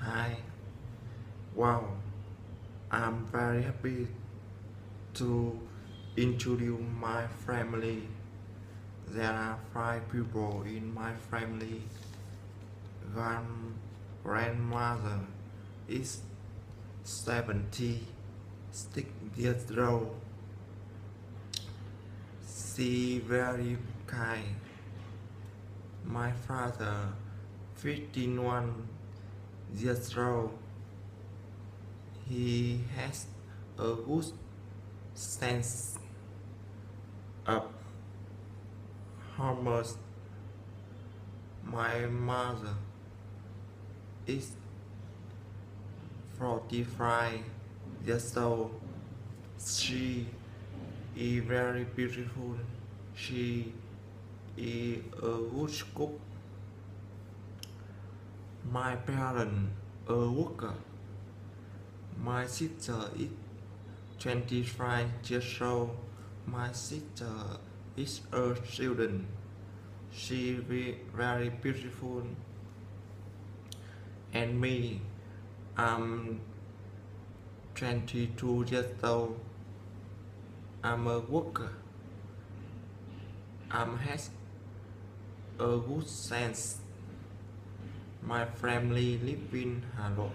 Hi, wow, I'm very happy to introduce my family. There are 5 people in my family. Grandmother is 76 years old. She very kind. My father 51 years old. He has a good sense of humor. My mother is 45 years old. She is very beautiful. She is a good cook. My parents a worker. My sister is 25 years old. My sister is a student. She is very beautiful. And me, I'm 22 years old. I'm a worker. I has a good sense. My family live in Hanoi,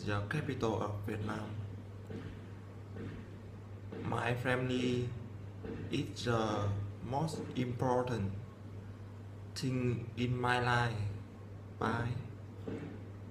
the capital of Vietnam. My family is the most important thing in my life. Bye.